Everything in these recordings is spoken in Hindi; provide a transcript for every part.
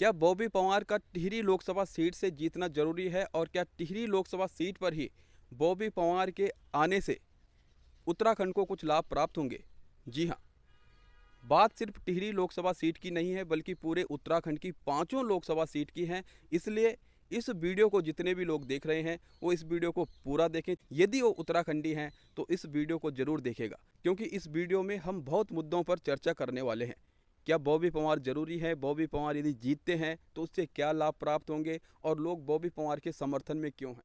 क्या बॉबी पंवार का टिहरी लोकसभा सीट से जीतना जरूरी है और क्या टिहरी लोकसभा सीट पर ही बॉबी पंवार के आने से उत्तराखंड को कुछ लाभ प्राप्त होंगे? जी हाँ, बात सिर्फ टिहरी लोकसभा सीट की नहीं है बल्कि पूरे उत्तराखंड की पांचों लोकसभा सीट की है। इसलिए इस वीडियो को जितने भी लोग देख रहे हैं वो इस वीडियो को पूरा देखें। यदि वो उत्तराखंडी हैं तो इस वीडियो को जरूर देखेगा, क्योंकि इस वीडियो में हम बहुत मुद्दों पर चर्चा करने वाले हैं। क्या बॉबी पंवार जरूरी है? बॉबी पंवार यदि जीतते हैं तो उससे क्या लाभ प्राप्त होंगे और लोग बॉबी पंवार के समर्थन में क्यों हैं?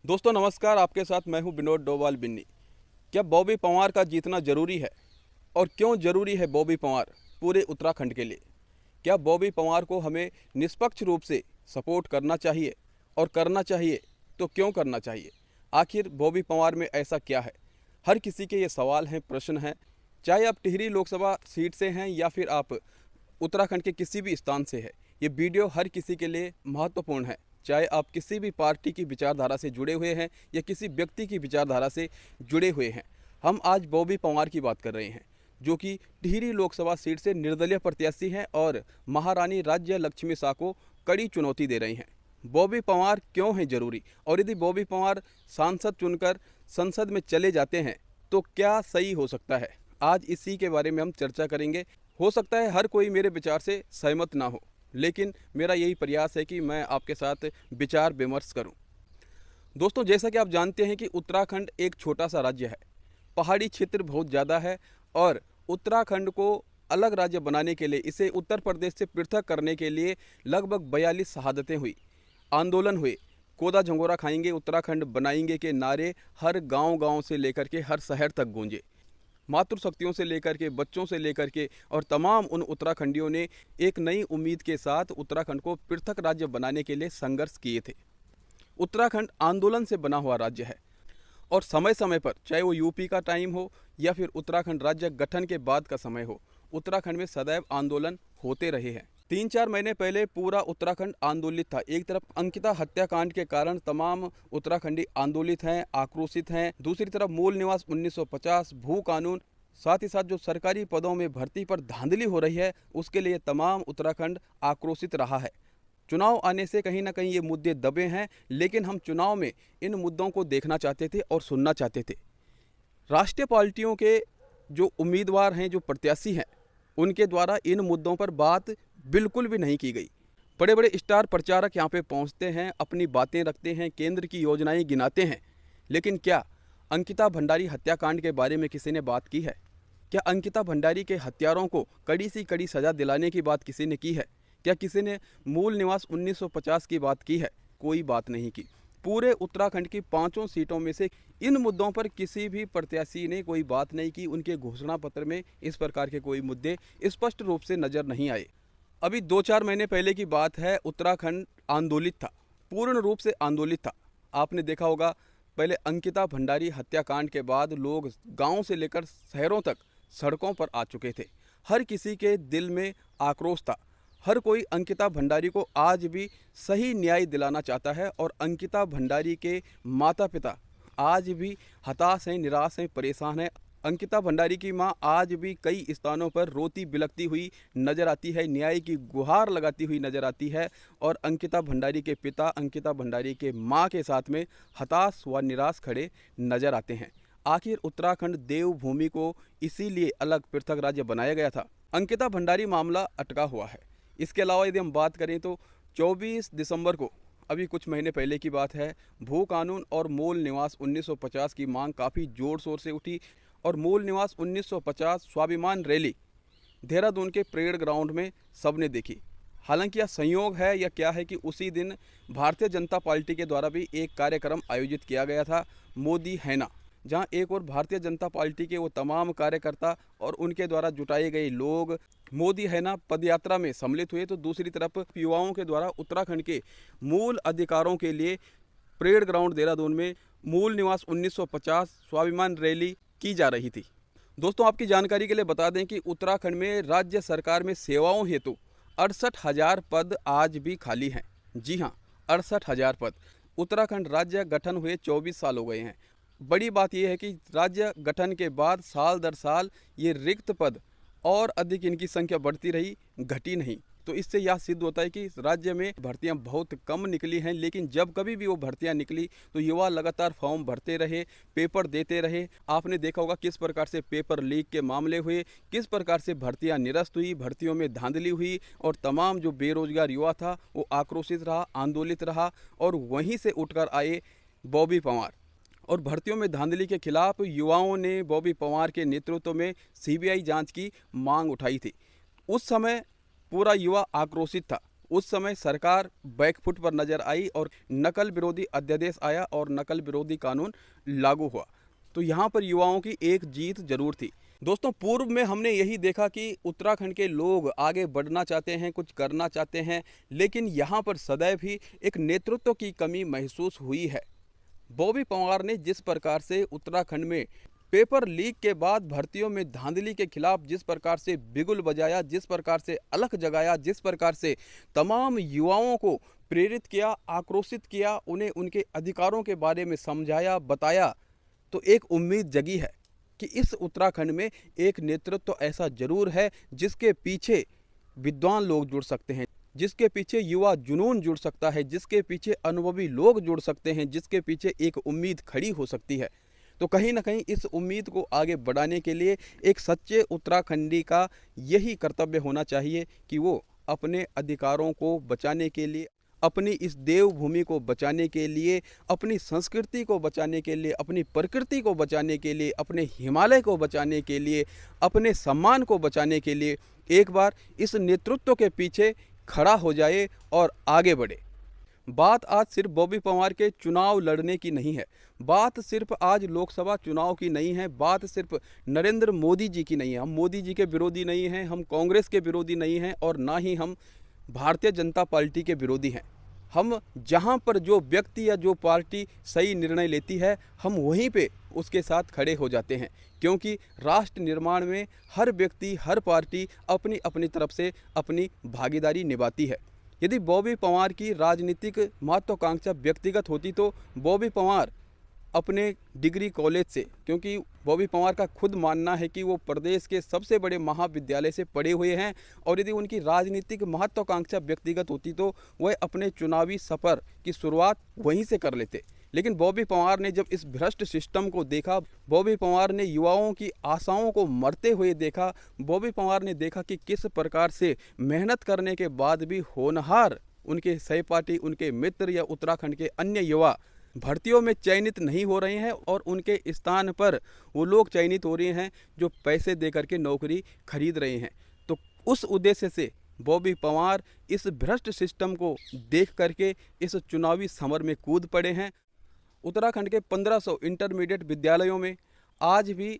दोस्तों नमस्कार, आपके साथ मैं हूं विनोद डोवाल बिन्नी। क्या बॉबी पंवार का जीतना जरूरी है और क्यों जरूरी है बॉबी पंवार पूरे उत्तराखंड के लिए? क्या बॉबी पंवार को हमें निष्पक्ष रूप से सपोर्ट करना चाहिए और करना चाहिए तो क्यों करना चाहिए? आखिर बॉबी पंवार में ऐसा क्या है? हर किसी के ये सवाल हैं, प्रश्न हैं। चाहे आप टिहरी लोकसभा सीट से हैं या फिर आप उत्तराखंड के किसी भी स्थान से है, ये वीडियो हर किसी के लिए महत्वपूर्ण है। चाहे आप किसी भी पार्टी की विचारधारा से जुड़े हुए हैं या किसी व्यक्ति की विचारधारा से जुड़े हुए हैं। हम आज बॉबी पंवार की बात कर रहे हैं, जो कि टिहरी लोकसभा सीट से निर्दलीय प्रत्याशी हैं और महारानी राज्य लक्ष्मी शाह को कड़ी चुनौती दे रही हैं। बॉबी पंवार क्यों हैं जरूरी, और यदि बॉबी पंवार सांसद चुनकर संसद में चले जाते हैं तो क्या सही हो सकता है? आज इसी के बारे में हम चर्चा करेंगे। हो सकता है हर कोई मेरे विचार से सहमत ना हो, लेकिन मेरा यही प्रयास है कि मैं आपके साथ विचार विमर्श करूं। दोस्तों, जैसा कि आप जानते हैं कि उत्तराखंड एक छोटा सा राज्य है, पहाड़ी क्षेत्र बहुत ज़्यादा है और उत्तराखंड को अलग राज्य बनाने के लिए, इसे उत्तर प्रदेश से पृथक करने के लिए लगभग 42 शहादतें हुई, आंदोलन हुए। कोदा झंगोरा खाएंगे, उत्तराखंड बनाएंगे के नारे हर गांव-गांव से लेकर के हर शहर तक गूंजे। मातृशक्तियों से लेकर के, बच्चों से लेकर के और तमाम उन उत्तराखंडियों ने एक नई उम्मीद के साथ उत्तराखंड को पृथक राज्य बनाने के लिए संघर्ष किए थे। उत्तराखंड आंदोलन से बना हुआ राज्य है और समय समय पर, चाहे वो यूपी का टाइम हो या फिर उत्तराखंड राज्य गठन के बाद का समय हो, उत्तराखंड में सदैव आंदोलन होते रहे हैं। 3-4 महीने पहले पूरा उत्तराखंड आंदोलित था। एक तरफ अंकिता हत्याकांड के कारण तमाम उत्तराखंडी आंदोलित हैं, आक्रोशित हैं। दूसरी तरफ मूल निवास 1950, भू कानून, साथ ही साथ जो सरकारी पदों में भर्ती पर धांधली हो रही है, उसके लिए तमाम उत्तराखंड आक्रोशित रहा है। चुनाव आने से कहीं ना कहीं ये मुद्दे दबे हैं, लेकिन हम चुनाव में इन मुद्दों को देखना चाहते थे और सुनना चाहते थे। राष्ट्रीय पार्टियों के जो उम्मीदवार हैं, जो प्रत्याशी हैं, उनके द्वारा इन मुद्दों पर बात बिल्कुल भी नहीं की गई। बड़े बड़े स्टार प्रचारक यहाँ पे पहुँचते हैं, अपनी बातें रखते हैं, केंद्र की योजनाएं गिनाते हैं, लेकिन क्या अंकिता भंडारी हत्याकांड के बारे में किसी ने बात की है? क्या अंकिता भंडारी के हत्यारों को कड़ी सी कड़ी सजा दिलाने की बात किसी ने की है? क्या किसी ने मूल निवास 1950 की बात की है? कोई बात नहीं की। पूरे उत्तराखंड की 5 सीटों में से इन मुद्दों पर किसी भी प्रत्याशी ने कोई बात नहीं की। उनके घोषणा पत्र में इस प्रकार के कोई मुद्दे स्पष्ट रूप से नजर नहीं आए। अभी 2-4 महीने पहले की बात है, उत्तराखंड आंदोलित था, पूर्ण रूप से आंदोलित था। आपने देखा होगा, पहले अंकिता भंडारी हत्याकांड के बाद लोग गांव से लेकर शहरों तक सड़कों पर आ चुके थे। हर किसी के दिल में आक्रोश था। हर कोई अंकिता भंडारी को आज भी सही न्याय दिलाना चाहता है और अंकिता भंडारी के माता पिता आज भी हताश हैं, निराश हैं, परेशान हैं। अंकिता भंडारी की मां आज भी कई स्थानों पर रोती बिलखती हुई नजर आती है, न्याय की गुहार लगाती हुई नजर आती है और अंकिता भंडारी के पिता अंकिता भंडारी के मां के साथ में हताश व निराश खड़े नजर आते हैं। आखिर उत्तराखंड देवभूमि को इसीलिए अलग पृथक राज्य बनाया गया था। अंकिता भंडारी मामला अटका हुआ है। इसके अलावा यदि हम बात करें तो 24 दिसंबर को, अभी कुछ महीने पहले की बात है, भू कानून और मूल निवास 1950 की मांग काफ़ी ज़ोर शोर से उठी और मूल निवास 1950 स्वाभिमान रैली देहरादून के परेड ग्राउंड में सबने देखी। हालांकि यह संयोग है या क्या है कि उसी दिन भारतीय जनता पार्टी के द्वारा भी एक कार्यक्रम आयोजित किया गया था, मोदी है ना, जहां एक और भारतीय जनता पार्टी के वो तमाम कार्यकर्ता और उनके द्वारा जुटाए गए लोग मोदी है ना पदयात्रा में सम्मिलित हुए, तो दूसरी तरफ युवाओं के द्वारा उत्तराखंड के मूल अधिकारों के लिए परेड ग्राउंड देहरादून में मूल निवास 1950 स्वाभिमान रैली की जा रही थी। दोस्तों, आपकी जानकारी के लिए बता दें कि उत्तराखंड में राज्य सरकार में सेवाओं हेतु 68,000 पद आज भी खाली हैं। जी हाँ, 68,000 पद। उत्तराखंड राज्य गठन हुए 24 साल हो गए हैं। बड़ी बात यह है कि राज्य गठन के बाद साल दर साल ये रिक्त पद और अधिक इनकी संख्या बढ़ती रही, घटी नहीं। तो इससे यह सिद्ध होता है कि इस राज्य में भर्तियां बहुत कम निकली हैं, लेकिन जब कभी भी वो भर्तियां निकली तो युवा लगातार फॉर्म भरते रहे, पेपर देते रहे। आपने देखा होगा किस प्रकार से पेपर लीक के मामले हुए, किस प्रकार से भर्तियां निरस्त हुई, भर्तियों में धांधली हुई और तमाम जो बेरोजगार युवा था वो आक्रोशित रहा, आंदोलित रहा और वहीं से उठकर आए बॉबी पंवार। और भर्तियों में धांधली के खिलाफ युवाओं ने बॉबी पंवार के नेतृत्व में सीबीआई जांच की मांग उठाई थी। उस समय पूरा युवा आक्रोशित था। उस समय सरकार बैकफुट पर नजर आई और नकल विरोधी अध्यादेश आया और नकल विरोधी कानून लागू हुआ। तो यहाँ पर युवाओं की एक जीत जरूर थी। दोस्तों, पूर्व में हमने यही देखा कि उत्तराखंड के लोग आगे बढ़ना चाहते हैं, कुछ करना चाहते हैं, लेकिन यहाँ पर सदैव ही एक नेतृत्व की कमी महसूस हुई है। बॉबी पंवार ने जिस प्रकार से उत्तराखंड में पेपर लीक के बाद भर्तियों में धांधली के खिलाफ जिस प्रकार से बिगुल बजाया, जिस प्रकार से अलख जगाया, जिस प्रकार से तमाम युवाओं को प्रेरित किया, आक्रोशित किया, उन्हें उनके अधिकारों के बारे में समझाया, बताया, तो एक उम्मीद जगी है कि इस उत्तराखंड में एक नेतृत्व ऐसा जरूर है जिसके पीछे विद्वान लोग जुड़ सकते हैं, जिसके पीछे युवा जुनून जुड़ सकता है, जिसके पीछे अनुभवी लोग जुड़ सकते हैं, जिसके पीछे एक उम्मीद खड़ी हो सकती है। तो कहीं ना कहीं इस उम्मीद को आगे बढ़ाने के लिए एक सच्चे उत्तराखंडी का यही कर्तव्य होना चाहिए कि वो अपने अधिकारों को बचाने के लिए, अपनी इस देवभूमि को बचाने के लिए, अपनी संस्कृति को बचाने के लिए, अपनी प्रकृति को बचाने के लिए, अपने हिमालय को बचाने के लिए, अपने सम्मान को बचाने के लिए एक बार इस नेतृत्व के पीछे खड़ा हो जाए और आगे बढ़े। बात आज सिर्फ बॉबी पंवार के चुनाव लड़ने की नहीं है, बात सिर्फ आज लोकसभा चुनाव की नहीं है, बात सिर्फ नरेंद्र मोदी जी की नहीं है। हम मोदी जी के विरोधी नहीं हैं, हम कांग्रेस के विरोधी नहीं हैं और ना ही हम भारतीय जनता पार्टी के विरोधी हैं। हम जहां पर जो व्यक्ति या जो पार्टी सही निर्णय लेती है, हम वहीं पे उसके साथ खड़े हो जाते हैं, क्योंकि राष्ट्र निर्माण में हर व्यक्ति, हर पार्टी अपनी अपनी तरफ से अपनी भागीदारी निभाती है। यदि बॉबी पंवार की राजनीतिक महत्वाकांक्षा व्यक्तिगत होती तो बॉबी पंवार अपने डिग्री कॉलेज से, क्योंकि बॉबी पंवार का खुद मानना है कि वो प्रदेश के सबसे बड़े महाविद्यालय से पढ़े हुए हैं, और यदि उनकी राजनीतिक महत्वाकांक्षा व्यक्तिगत होती तो वह अपने चुनावी सफ़र की शुरुआत वहीं से कर लेते। लेकिन बॉबी पंवार ने जब इस भ्रष्ट सिस्टम को देखा, बॉबी पंवार ने युवाओं की आशाओं को मरते हुए देखा, बॉबी पंवार ने देखा कि किस प्रकार से मेहनत करने के बाद भी होनहार उनके सहपाठी, उनके मित्र या उत्तराखंड के अन्य युवा भर्तियों में चयनित नहीं हो रहे हैं और उनके स्थान पर वो लोग चयनित हो रहे हैं जो पैसे दे करके नौकरी खरीद रहे हैं। तो उस उद्देश्य से बॉबी पंवार इस भ्रष्ट सिस्टम को देख करके इस चुनावी समर में कूद पड़े हैं। उत्तराखंड के 1500 इंटरमीडिएट विद्यालयों में आज भी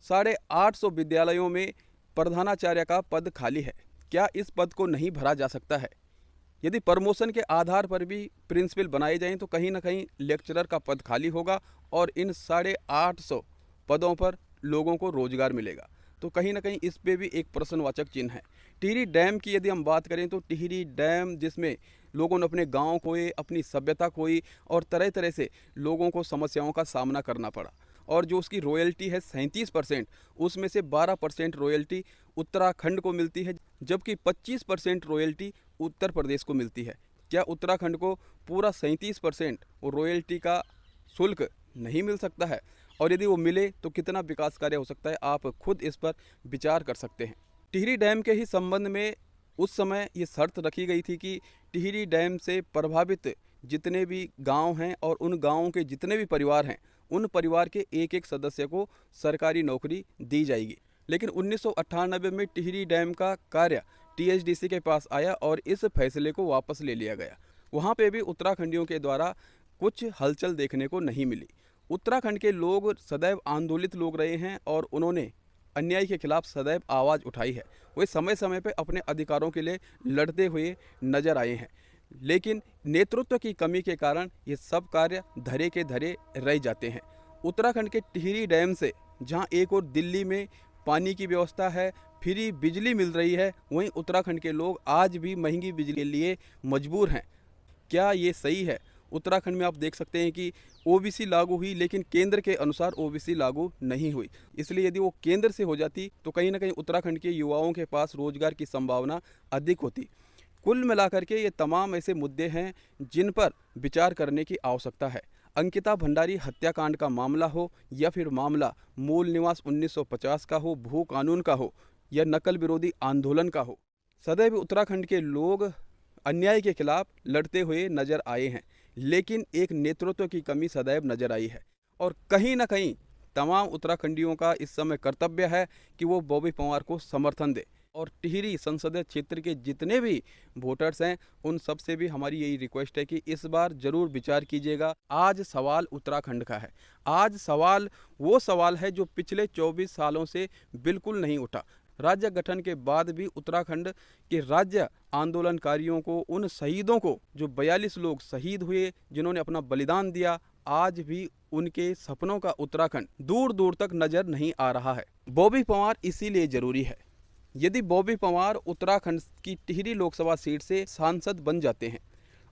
850 विद्यालयों में प्रधानाचार्य का पद खाली है। क्या इस पद को नहीं भरा जा सकता है? यदि प्रमोशन के आधार पर भी प्रिंसिपल बनाए जाएं तो कहीं ना कहीं लेक्चरर का पद खाली होगा और इन 850 पदों पर लोगों को रोजगार मिलेगा। तो कहीं ना कहीं इस पे भी एक प्रश्नवाचक चिन्ह है। टिहरी डैम की यदि हम बात करें तो टिहरी डैम जिसमें लोगों ने अपने गांव खोए, अपनी सभ्यता खोई और तरह तरह से लोगों को समस्याओं का सामना करना पड़ा, और जो उसकी रॉयल्टी है 37%, उसमें से 12% रॉयल्टी उत्तराखंड को मिलती है, जबकि 25% रॉयल्टी उत्तर प्रदेश को मिलती है। क्या उत्तराखंड को पूरा 37% रॉयल्टी का शुल्क नहीं मिल सकता है? और यदि वो मिले तो कितना विकास कार्य हो सकता है? आप खुद इस पर विचार कर सकते हैं। टिहरी डैम के ही संबंध में उस समय ये शर्त रखी गई थी कि टिहरी डैम से प्रभावित जितने भी गांव हैं और उन गांवों के जितने भी परिवार हैं, उन परिवार के एक एक सदस्य को सरकारी नौकरी दी जाएगी। लेकिन 1998 में टिहरी डैम का कार्य टीएचडीसी के पास आया और इस फैसले को वापस ले लिया गया। वहाँ पे भी उत्तराखंडियों के द्वारा कुछ हलचल देखने को नहीं मिली। उत्तराखंड के लोग सदैव आंदोलित लोग रहे हैं और उन्होंने अन्याय के खिलाफ सदैव आवाज़ उठाई है। वे समय समय पर अपने अधिकारों के लिए लड़ते हुए नजर आए हैं, लेकिन नेतृत्व की कमी के कारण ये सब कार्य धरे के धरे रह जाते हैं। उत्तराखंड के टिहरी डैम से जहां एक और दिल्ली में पानी की व्यवस्था है, फ्री बिजली मिल रही है, वहीं उत्तराखंड के लोग आज भी महंगी बिजली के लिए मजबूर हैं। क्या ये सही है? उत्तराखंड में आप देख सकते हैं कि ओबीसी लागू हुई, लेकिन केंद्र के अनुसार ओबीसी लागू नहीं हुई। इसलिए यदि वो केंद्र से हो जाती तो कहीं ना कहीं उत्तराखंड के युवाओं के पास रोजगार की संभावना अधिक होती। कुल मिलाकर के ये तमाम ऐसे मुद्दे हैं जिन पर विचार करने की आवश्यकता है। अंकिता भंडारी हत्याकांड का मामला हो या फिर मामला मूल निवास 1950 का हो, भू कानून का हो या नकल विरोधी आंदोलन का हो, सदैव उत्तराखंड के लोग अन्याय के खिलाफ लड़ते हुए नजर आए हैं, लेकिन एक नेतृत्व की कमी सदैव नजर आई है। और कहीं ना कहीं तमाम उत्तराखंडियों का इस समय कर्तव्य है कि वो बॉबी पंवार को समर्थन दे। और टिहरी संसदीय क्षेत्र के जितने भी वोटर्स हैं उन सब से भी हमारी यही रिक्वेस्ट है कि इस बार जरूर विचार कीजिएगा। आज सवाल उत्तराखंड का है। आज सवाल वो सवाल है जो पिछले 24 सालों से बिल्कुल नहीं उठा। राज्य गठन के बाद भी उत्तराखंड के राज्य आंदोलनकारियों को, उन शहीदों को, जो 42 लोग शहीद हुए जिन्होंने अपना बलिदान दिया, आज भी उनके सपनों का उत्तराखंड दूर दूर तक नजर नहीं आ रहा है। बॉबी पंवार इसीलिए जरूरी है। यदि बॉबी पंवार उत्तराखंड की टिहरी लोकसभा सीट से सांसद बन जाते हैं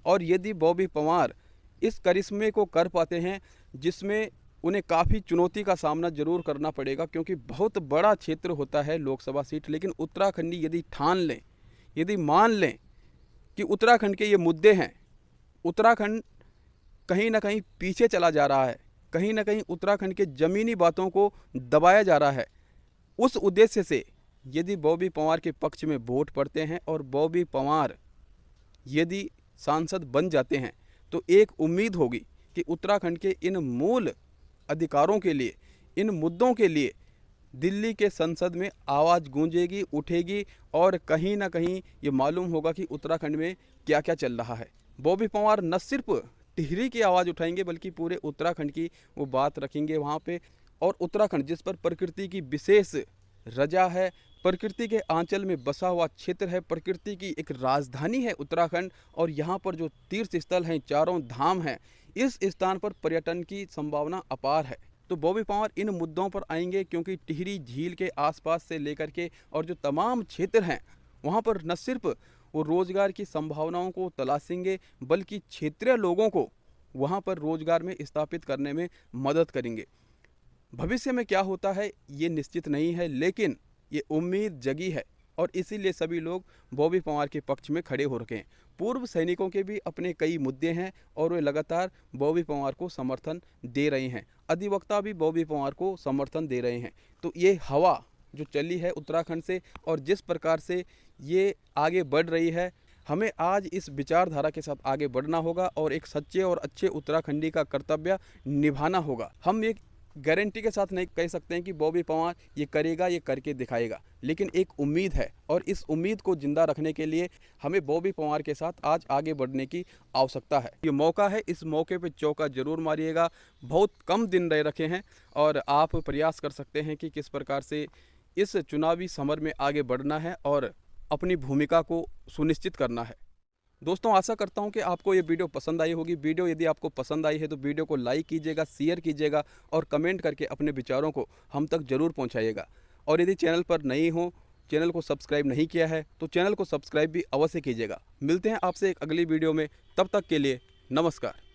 और यदि बॉबी पंवार इस करिश्मे को कर पाते हैं जिसमें उन्हें काफ़ी चुनौती का सामना जरूर करना पड़ेगा, क्योंकि बहुत बड़ा क्षेत्र होता है लोकसभा सीट, लेकिन उत्तराखंडी यदि ठान लें, यदि मान लें कि उत्तराखंड के ये मुद्दे हैं, उत्तराखंड कहीं ना कहीं पीछे चला जा रहा है, कहीं ना कहीं उत्तराखंड के ज़मीनी बातों को दबाया जा रहा है, उस उद्देश्य से यदि बॉबी पंवार के पक्ष में वोट पड़ते हैं और बॉबी पंवार यदि सांसद बन जाते हैं तो एक उम्मीद होगी कि उत्तराखंड के इन मूल अधिकारों के लिए, इन मुद्दों के लिए दिल्ली के संसद में आवाज़ गूंजेगी, उठेगी और कहीं ना कहीं ये मालूम होगा कि उत्तराखंड में क्या क्या चल रहा है। बॉबी पंवार न सिर्फ टिहरी की आवाज़ उठाएंगे बल्कि पूरे उत्तराखंड की वो बात रखेंगे वहाँ पे। और उत्तराखंड जिस पर प्रकृति की विशेष रजा है, प्रकृति के आंचल में बसा हुआ क्षेत्र है, प्रकृति की एक राजधानी है उत्तराखंड, और यहाँ पर जो तीर्थ स्थल हैं, चारों धाम हैं, इस स्थान पर पर्यटन की संभावना अपार है। तो बॉबी पंवार इन मुद्दों पर आएंगे क्योंकि टिहरी झील के आसपास से लेकर के और जो तमाम क्षेत्र हैं वहाँ पर न सिर्फ वो रोजगार की संभावनाओं को तलाशेंगे बल्कि क्षेत्रीय लोगों को वहाँ पर रोजगार में स्थापित करने में मदद करेंगे। भविष्य में क्या होता है ये निश्चित नहीं है, लेकिन ये उम्मीद जगी है और इसीलिए सभी लोग बॉबी पंवार के पक्ष में खड़े हो रखे हैं। पूर्व सैनिकों के भी अपने कई मुद्दे हैं और वे लगातार बॉबी पंवार को समर्थन दे रहे हैं। अधिवक्ता भी बॉबी पंवार को समर्थन दे रहे हैं। तो ये हवा जो चली है उत्तराखंड से और जिस प्रकार से ये आगे बढ़ रही है, हमें आज इस विचारधारा के साथ आगे बढ़ना होगा और एक सच्चे और अच्छे उत्तराखंडी का कर्तव्य निभाना होगा। हम एक गारंटी के साथ नहीं कह सकते हैं कि बॉबी पंवार ये करेगा, ये करके दिखाएगा, लेकिन एक उम्मीद है और इस उम्मीद को जिंदा रखने के लिए हमें बॉबी पंवार के साथ आज आगे बढ़ने की आवश्यकता है। ये मौका है, इस मौके पे चौका जरूर मारिएगा। बहुत कम दिन रह रखे हैं और आप प्रयास कर सकते हैं कि किस प्रकार से इस चुनावी समर में आगे बढ़ना है और अपनी भूमिका को सुनिश्चित करना है। दोस्तों, आशा करता हूं कि आपको ये वीडियो पसंद आई होगी। वीडियो यदि आपको पसंद आई है तो वीडियो को लाइक कीजिएगा, शेयर कीजिएगा और कमेंट करके अपने विचारों को हम तक जरूर पहुंचाइएगा। और यदि चैनल पर नए हो, चैनल को सब्सक्राइब नहीं किया है तो चैनल को सब्सक्राइब भी अवश्य कीजिएगा। मिलते हैं आपसे एक अगली वीडियो में, तब तक के लिए नमस्कार।